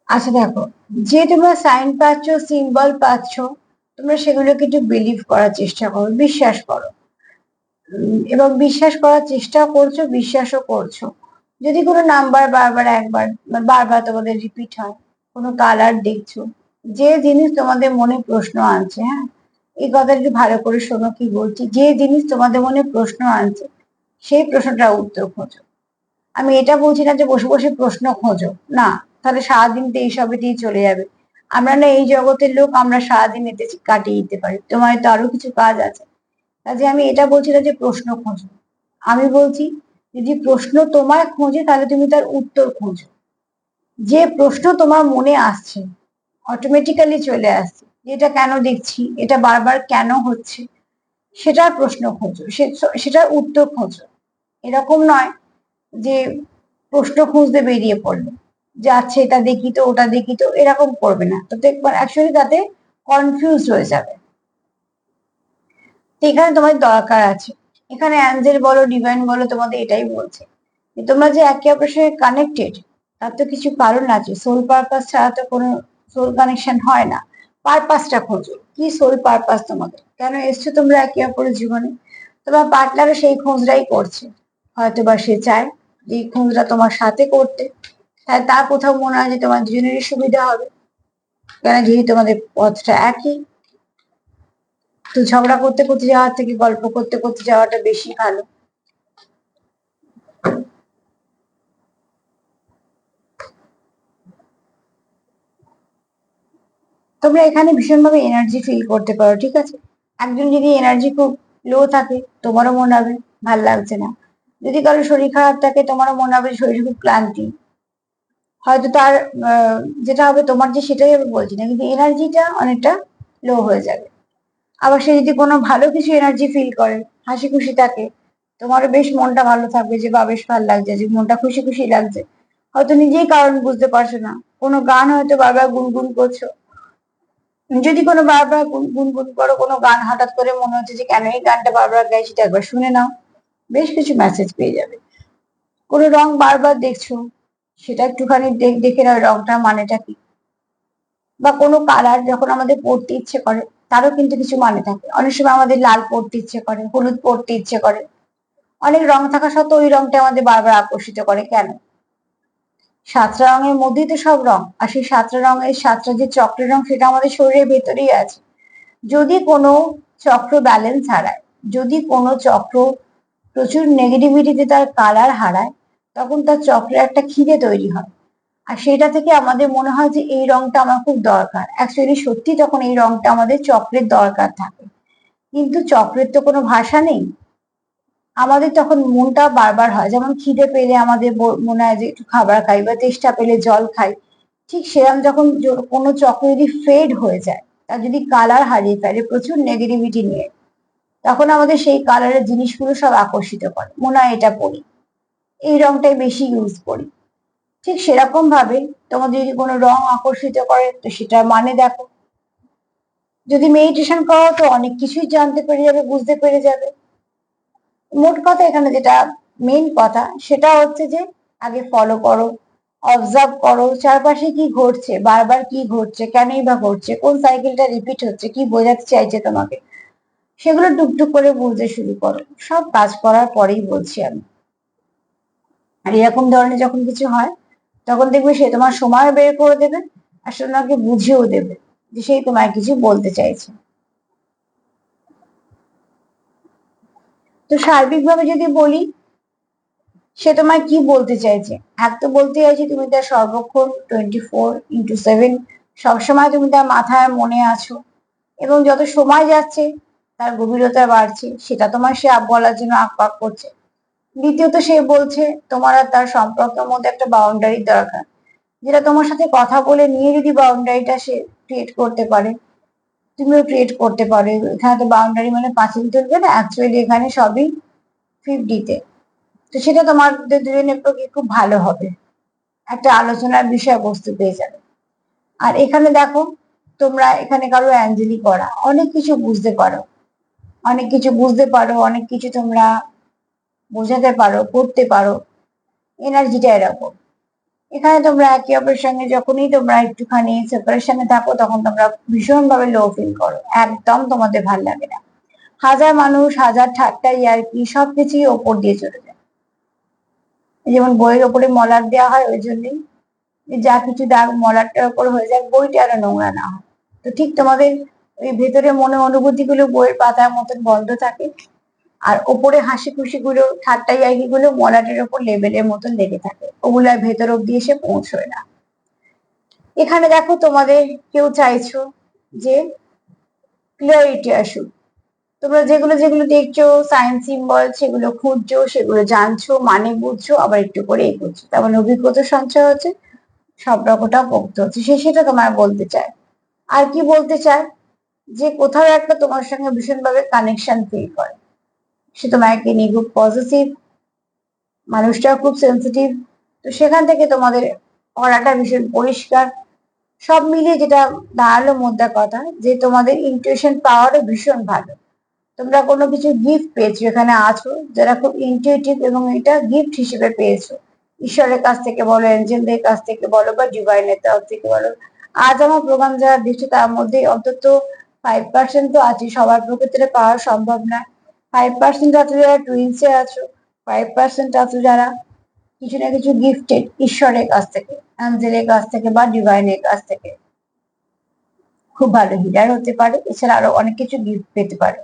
আচ্ছা দেখো, যে তোমরা সাইন পাচ্ছ, সিম্বল পাচ্ছ, তোমরা সেগুলোকে একটু বিলিভ করার চেষ্টা করো, বিশ্বাস করো। এবং বিশ্বাস করার চেষ্টা করছো, বিশ্বাসও করছো। যদি কোনো নাম্বার বারবার একবার বারবার তোমাদের রিপিট হয়, কোনো কালার দেখছো, যে জিনিস তোমাদের মনে প্রশ্ন আনছে, হ্যাঁ, এই কথাটা একটু ভালো করে শোনো কি বলছি, যে জিনিস তোমাদের মনে প্রশ্ন আনছে, সেই প্রশ্নটার উত্তর খোঁজো। আমি এটা বলছি না যে বসে বসে প্রশ্ন খোঁজো, না, তাহলে সারাদিন তো এইসবেতেই চলে যাবে। আমরা না এই জগতের লোক, আমরা সারাদিন এতে কাটিয়ে দিতে পারি, তোমার তো আরো কিছু কাজ আছে। কাজে আমি এটা বলছি না যে প্রশ্ন খোঁজো, আমি বলছি যদি প্রশ্ন তোমার খোঁজে, তাহলে তুমি তার উত্তর খোঁজো। যে প্রশ্ন তোমার মনে আসছে, অটোমেটিক্যালি চলে আসছে, এটা কেন দেখছি, এটা বারবার কেন হচ্ছে, সেটার প্রশ্ন খোঁজো, সেটার উত্তর খোঁজো। এরকম নয় যে প্রশ্ন খুঁজতে বেরিয়ে পড়লো, যে আচ্ছা এটা দেখি তো, ওটা দেখি তো, এরকম করবে না, তাতে অ্যাকচুয়ালি তাতে কনফিউজ হয়ে যাবে। তো এখানে তোমার দরকার আছে, এখানে অ্যাঞ্জেল বলো, ডিভাইন বলো, তোমাদের এটাই বলছে যে তোমরা যে একে অপরের সঙ্গে কানেক্টেড, তার তো কিছু কারণ আছে। সোল পারপাস ছাড়া তো কোনো সোল কানেকশন হয় না। পারপাসটা খোঁজো, কি সোল পারপাস তোমাদের, কেন এসছো তোমরা একে অপরের জীবনে। তোমার পার্টনারও সেই খোঁজটাই করছে, হয়তো বা সে চায় যে এই খোঁজটা তোমার সাথে করতে, তাই তার কোথাও মনে হয় যে তোমার দুজনেরই সুবিধা হবে, কেন যেহেতু তোমাদের পথটা একই। তো ঝগড়া করতে করতে যাওয়ার থেকে গল্প করতে করতে যাওয়াটা বেশি ভালো। তোমরা এখানে ভীষণভাবে এনার্জি ফিল করতে পারো, ঠিক আছে? একজন যদি এনার্জি খুব লো থাকে, তোমারও মনে হবে ভাল লাগছে না। যদি কারো শরীর খারাপ থাকে, তোমারও মনে হবে শরীর খুব ক্লান্তি। হয়তো তার যেটা হবে তোমার, যে সেটাই আমি বলছি না, কিন্তু এনার্জিটা অনেকটা লো হয়ে যাবে। আবার সে যদি কোনো ভালো কিছু এনার্জি ফিল করে, হাসি খুশি থাকে, তোমারও বেশ মনটা ভালো থাকবে, যে বা বেশ ভালো লাগছে, যে মনটা খুশি খুশি লাগছে। হয়তো নিজেই কারণ বুঝতে পারছো না, কোনো গান হয়তো বারবার গুনগুন করছো। যদি কোনো বারবার গুনগুন করো কোনো গান, হঠাৎ করে মনে হচ্ছে যে কেন এই গানটা বারবার গাই, সেটা একবার শুনে নাও, বেশ কিছু মেসেজ পেয়ে যাবে। কোনো রং বারবার দেখছো, সেটা একটুখানি দেখে নাও রংটার মানেটা কি। বা কোনো কালার যখন আমাদের পড়তে ইচ্ছে করে, তারও কিন্তু কিছু মানে থাকে। অনেক সময় আমাদের লাল পড়তে ইচ্ছে করে, হলুদ পড়তে ইচ্ছে করে, অনেক রং থাকা সত্ত্বেও ওই রংটা আমাদের বারবার আকর্ষিত করে, কেন? সাতটা রঙের মধ্যেই তো সব রং, আর সেই সাতটা রঙের সাতটা যে চক্রের রং, সেটা আমাদের শরীরের ভেতরেই আছে। যদি কোনো চক্র ব্যালেন্স হারায়, যদি কোনো চক্র প্রচুর নেগেটিভিটিতে তার কালার হারায়, তখন তার চক্রে একটা খিদে তৈরি হয়। আর সেটা থেকে আমাদের মনে হয় যে এই রংটা আমার খুব দরকার। অ্যাকচুয়ালি সত্যি তখন এই রংটা আমাদের চক্রের দরকার থাকে, কিন্তু চক্রের তো কোনো ভাষা নেই। আমাদের তখন মনটা বারবার হয়, যেমন খিদে পেলে আমাদের মনে হয় যে একটু খাবার খাই, বা তেষ্টা পেলে জল খাই। ঠিক সেরকম যখন কোনো চক্র যদি ফেড হয়ে যায়, তার যদি কালার হারিয়ে ফেলে প্রচুর নেগেটিভিটি নিয়ে, তখন আমাদের সেই কালারের জিনিসগুলো সব আকর্ষিত করে, মনে হয় এটা পরি, এই রংটাই বেশি ইউজ করি। ঠিক সেরকম ভাবে তোমাদের যদি কোনো রং আকর্ষিত করে, তো সেটা মানে দেখো। যদি মেডিটেশন করো তো অনেক কিছুই জানতে পেরে যাবে, বুঝতে পেরে যাবে। মোট কথা এখানে যেটা মেইন কথা সেটা হচ্ছে যে আগে ফলো করো, অবজার্ভ করো চারপাশে কি ঘটছে, বারবার কি ঘটছে, কেনই বা ঘটছে, কোন সাইকেলটা রিপিট হচ্ছে, কি বোঝাতে চাইছে তোমাকে, সেগুলো টুকটুক করে বুঝতে শুরু করো। সব কাজ করার পরেই বলছি আমি। আর এরকম ধরনের যখন কিছু হয়, তখন দেখবে সে তোমার সময় বের করে দেবে, আর সে তোমাকে বুঝিয়েও দেবে যে সেই তোমায় কিছু বলতে চাইছে। তো সার্বিকভাবে যদি বলি, সে তোমায় কি বলতে চাইছে? এক তো বলতে চাইছে তুমি তার সর্বক্ষণ 24/7 সবসময় তুমি তার মাথায় মনে আছো, এবং যত সময় যাচ্ছে তার গভীরতা বাড়ছে, সেটা তোমার সে বলার জন্য আহ্বান করছে। দ্বিতীয়ত সে বলছে তোমার আর তার সম্পর্কের মধ্যে একটা বাউন্ডারি দরকার, যেটা তোমার সাথে কথা বলে নিয়ে যদি বাউন্ডারিটা সে ক্রিয়েট করতে পারে, তুমিও ক্রিয়েট করতে পারো। এখানে তো বাউন্ডারি মানে পাঁচিল তুলবে না, অ্যাকচুয়ালি এখানে সবই 50-তে। তো সেটা তোমাদের দুজনের পক্ষে খুব ভালো হবে, একটা আলোচনার বিষয়বস্তু পেয়ে যাবে। আর এখানে দেখো, তোমরা এখানে কারো অ্যাঞ্জেলি করা, অনেক কিছু বুঝতে পারো, অনেক কিছু বুঝতে পারো, অনেক কিছু তোমরা বোঝাতে পারো, করতে পারো। এনার্জিটা এরকম। এখানে তোমরা একে অপরের সঙ্গে যখনই তোমরা একটুখানি সেপারেশনে থাকো, তখন তোমরা ভীষণ ভাবে লো ফিল করো, একদম তোমাদের ভাল লাগে না। হাজার মানুষ, হাজার ঠাট্টা, ইয়ার্কি সবকিছুই ওপর দিয়ে চলে যায়। যেমন বইয়ের ওপরে মলার দেওয়া হয়, ওই জন্যই যা কিছু দাগ মলারটার উপর হয়ে যায়, বইটা আরো নোংরা না হয়। তো ঠিক তোমাদের ওই ভেতরে মনে অনুভূতি গুলো বইয়ের পাতার মতন বন্ধ থাকে, আর ওপরে হাসি খুশি গুলো, ঠাট্টা ইয়ার্কি গুলো মলাটের ওপর লেবেলের মতন লেগে থাকে, ওগুলো আর ভেতর অব্দি এসে পৌঁছয় না। এখানে দেখো তোমাদের কেউ চাইছো যে ক্লিয়ারিটি আসুক, তোমরা যেগুলো যেগুলো দেখছো সায়েন্স সিম্বল, সেগুলো খুঁজছো, সেগুলো জানছো, মানে বুঝছো, আবার একটু করে এগোচ্ছো, তার মানে অভিজ্ঞতা সঞ্চয় হচ্ছে, সব রকমটা পোক্ত হচ্ছে। সে সেটা তোমার বলতে চায়। আর কি বলতে চায়, যে কোথাও একটা তোমার সঙ্গে ভীষণভাবে কানেকশন ফিল করে, সে তোমাকে নিয়ে খুব পজিটিভ, মানুষটা খুব সেন্সিটিভ। তো সেখান থেকে তোমাদের অরাটা ভীষণ পরিষ্কার। সব মিলিয়ে যেটা দাঁড়ালো মোদ্দা কথা, যে তোমাদের ইনটিউশন পাওয়ারও ভীষণ ভালো। তোমরা কোনো কিছু গিফট পেয়েছো, এখানে আছো যারা খুব ইনটিউটিভ, এবং এটা গিফট হিসেবে পেয়েছো, ঈশ্বরের কাছ থেকে বলো, এঞ্জেলদের কাছ থেকে বলো, বা ডিভাইনের তরফ থেকে বলো। আজ আমার প্রোগ্রাম যারা দিচ্ছে তার মধ্যে অন্তত 5% তো আছে, সবার প্রকৃতিতে পাওয়া সম্ভব না। 5% আছো যারা টুইন্সে আছো, 5% আছো যারা কিছু না কিছু গিফটেড ঈশ্বরের কাছ থেকে, অ্যাঞ্জেলের কাছ থেকে, বা ডিভাইনের কাছ থেকে। খুব ভালো হিলার হতে পারে, এছাড়া আরো অনেক কিছু গিফট পেতে পারে।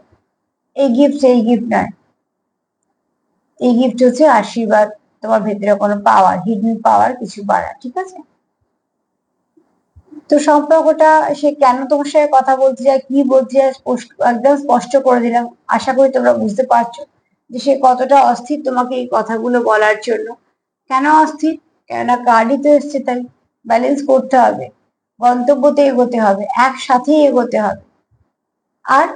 এই গিফট সেই গিফট নয়, এই গিফট হচ্ছে আশীর্বাদ, তোমার ভেতরে কোনো পাওয়ার, হিডেন পাওয়ার কিছু বাড়া, ঠিক আছে? তো সম্পর্কটা সে কেন তোমার সাথে কথা বলতে চায়, কি বলতে চায়, একদম স্পষ্ট করে দিলাম। আশা করি তোমরা বুঝতে পারছো যে সে কতটা অস্থির তোমাকে এই কথাগুলো বলার জন্য। কেন অস্থির? কেননা কার্ডই তো এসছে, তাই ব্যালেন্স করতে হবে, গন্তব্যতে এগোতে হবে, একসাথেই এগোতে হবে, আর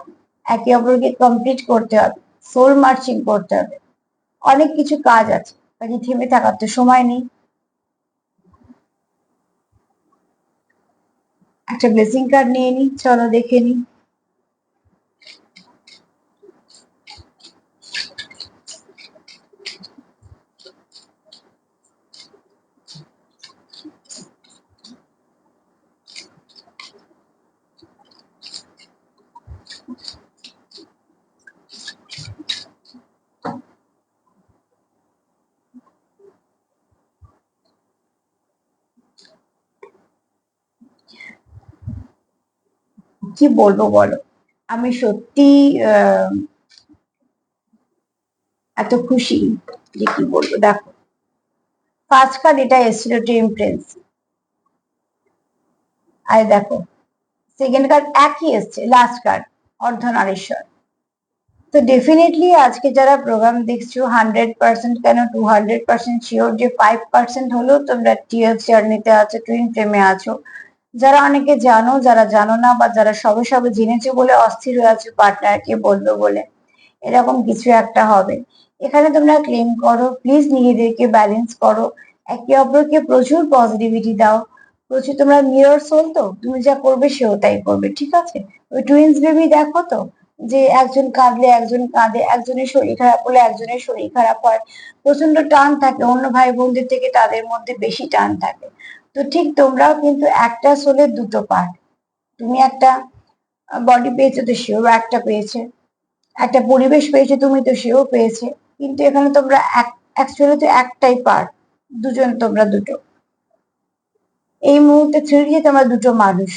একে অপরকে কমপ্লিট করতে হবে, সোল মার্চিং করতে হবে। অনেক কিছু কাজ আছে, কাজে থেমে থাকার তো সময় নেই। একটা ব্লেসিং কার্ড নিয়ে নি, চলো দেখে নি। কি বলবো বলো, আমি সত্যি এত খুশি যে কি বলবো। দেখো ফার্স্ট কার্ড এটা এসেছিল টেম্পারেন্স, আর দেখো সেকেন্ড কার্ড একই এসছে, লাস্ট কার্ড অর্ধনারীশ্বর। তো ডেফিনেটলি আজকে যারা প্রোগ্রাম দেখছো 100% কেন 200% শিওর যে 5% হলেও তোমরা টিএফ জার্নিতে আছো, টুইন প্রেমে আছো। যারা অনেকে জানো, যারা জানো না, বা যারা সবে সবে জেনেছো বলে অস্থির হয়ে আছো পার্টনারকে বলবো বলে, এরকম কিছু একটা হবে। এখানে তোমরা ক্লেম করো, প্লিজ নিজেদেরকে ব্যালেন্স করো, একে অপরকে প্রচুর পজিটিভিটি দাও, প্রচুর। তোমরা মিরর সোল, তো তুমি যা করবে সেও তাই করবে, ঠিক আছে? ওই টুইন্স বেবি দেখো তো, যে একজন কাঁদলে একজন কাঁদে, একজনের শরীর খারাপ হলে একজনের শরীর খারাপ হয়, প্রচন্ড টান থাকে অন্য ভাই বোনদের থেকে, তাদের মধ্যে বেশি টান থাকে। তো ঠিক তোমরাও কিন্তু একটা সোলের দুটো পার্ট। তুমি একটা বডি পেয়েছো তো সেও একটা পেয়েছে, একটা পরিবেশ পেয়েছে তুমি তো সেও পেয়েছে, কিন্তু এখানে তোমরা অ্যাকচুয়ালি তো একটাই পার্ট, দুজন তোমরা দুটো। এই মুহূর্তে থ্রিডি তোমরা দুটো মানুষ।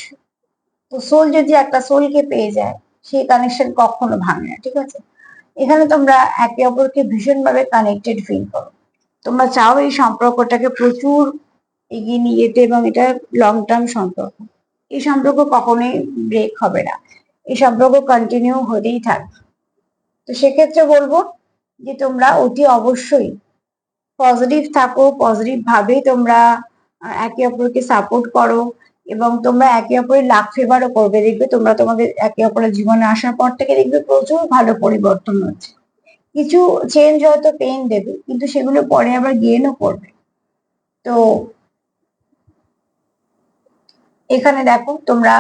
তো সোল যদি একটা সোলকে পেয়ে যায়, সেই কানেকশন কখনো ভাঙে না, ঠিক আছে? এখানে তোমরা একে অপরকে ভীষণ ভাবে কানেক্টেড ফিল করো। তোমরা চাও এই সম্পর্কটাকে প্রচুর এগিয়ে নিয়ে যেতে, এবং এটা লং টার্ম সম্পর্ক। এই সম্পর্ক কখনোই ব্রেক হবে না, এই সম্পর্ক কন্টিনিউ হতেই থাকবে। তো সেক্ষেত্রে বলবো যে তোমরা অতি অবশ্যই পজিটিভ থাকো, পজিটিভ ভাবে তোমরা একে অপরকে সাপোর্ট করো, এবং তোমরা একে অপরের লাক ফেভারও করবে। দেখবে তোমরা তোমাদের একে অপরের জীবনে আসার পর থেকে দেখবে প্রচুর ভালো পরিবর্তন হচ্ছে। কিছু চেঞ্জ হয়তো পেইন দেবে, কিন্তু সেগুলো পরে আবার গেইনও করবে। তো এখানে দেখো তোমরা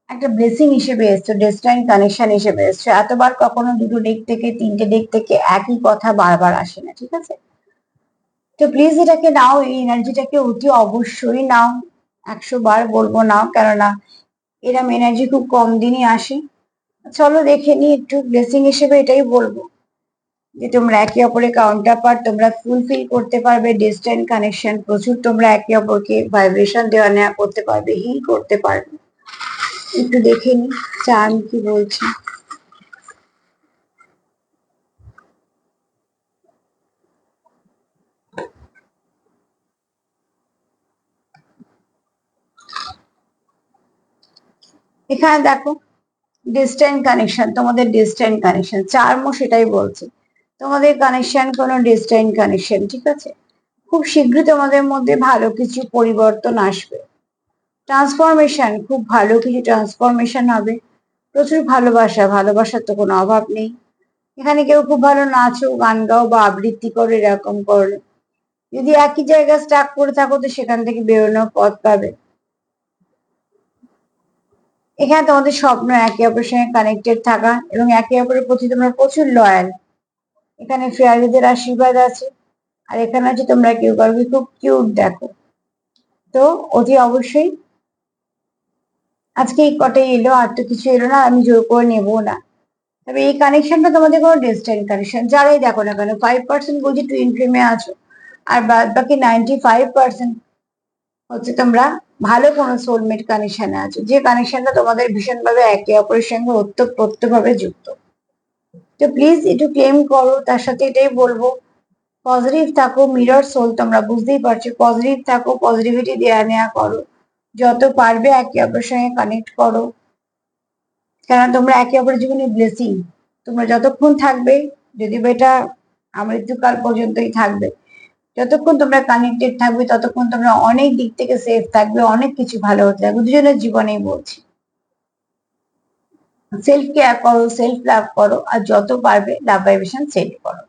একটা ব্লেসিং হিসেবে এসছো, ডেস্টাইন কানেকশন হিসেবে এসছো। এতবার কখনো দুটো ডেক থেকে, তিনটে ডেক থেকে একই কথা বারবার আসে না, ঠিক আছে? তো প্লিজ এটাকে নাও, এই এনার্জিটাকে অতি অবশ্যই নাও। 100 বার বলবো নাও, কেননা এরম এনার্জি খুব কম দিনই আসে। চলো দেখে নি একটু, ব্লেসিং হিসেবে এটাই বলবো যে তোমরা একে অপরের কাউন্টার পার্ট, তোমরা ফুলফিল করতে পারবে ডেস্টাইন কানেকশন, প্রচুর তোমরা একে অপরকে ভাইব্রেশন দেওয়া নেওয়া করতে পারবে, হিল করতে পারবে। একটু দেখে নি চান কি বলছে। এখানে দেখো ডিস্টেন্ট কানেকশন, তোমাদের ডিস্টেন্ট কানেকশন চার্মও সেটাই বলছে। তোমাদের কানেকশন কোনো ডিস্টেন্ট কানেকশন, ঠিক আছে? খুব শীঘ্রই তোমাদের মধ্যে ভালো কিছু পরিবর্তন আসবে, ট্রান্সফরমেশন, খুব ভালো কিছু ট্রান্সফরমেশন হবে। প্রচুর ভালোবাসা, ভালোবাসার তো কোনো অভাব নেই। এখানে কেউ খুব ভালো নাচো, গান গাও বা আবৃত্তি করো, এরকম করো। যদি একই জায়গায় স্টাক করে থাকো, তো সেখান থেকে বেরোনোর পথ পাবে। এখানে তোমাদের স্বপ্ন একে অপরের সঙ্গে কানেক্টেড থাকা, এবং একে অপরের প্রতি তোমরা প্রচুর লয়াল। এখানে ফেয়ারিদের আশীর্বাদ আছে, আর এখানে আছে তোমরা কেউ কাউকে খুব কিউট দেখো। তো অতি অবশ্যই আজকে এই কটাই এলো, আর তো কিছু এলো না, আমি জোর করে নেবো না। তবে এই কানেকশনটা তোমাদের কোনো ডেস্টাইন কানেকশন, যারাই দেখো না কেন, 5% বলছি টুইন ফ্লেমে আছো, আর বাদ বাকি 95% হচ্ছে তোমরা ভালো কোনো সোলমেট কানেকশনে আছো, যে কানেকশনটা তোমাদের ভীষণভাবে একে অপরের সঙ্গে ওতপ্রোতভাবে যুক্ত। তো প্লিজ একটু ক্লেম করো, তার সাথে এটাই বলবো পজিটিভ থাকো, মিরর সোল, তোমরা বুঝতেই পারছো, পজিটিভ থাকো, পজিটিভিটি দেয়া নেওয়া করো, যত পারবে একে অপরের সঙ্গে কানেক্ট করো, কেন তোমরা একে অপরের জীবনে ব্লেসিং। তোমরা যতক্ষণ থাকবে, যদি বা এটা আমৃত্যুকাল পর্যন্তই থাকবে, যতক্ষণ তোমরা কানেক্টেড থাকবে ততক্ষণ তোমরা অনেক দিক থেকে সেফ থাকবে, অনেক কিছু ভালো হতে থাকবে, দুজনের জীবনেই বলছি। সেলফ কেয়ার করো, সেলফ লাভ করো, আর যত পারবে লাভ ভাইব্রেশন সেট করো।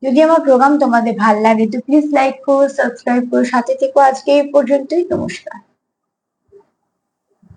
যদি আমার প্রোগ্রাম তোমাদের ভালো লাগে তো প্লিজ লাইক করো, সাবস্ক্রাইব করো, সাথে থেকো। আজকে এই পর্যন্তই, নমস্কার।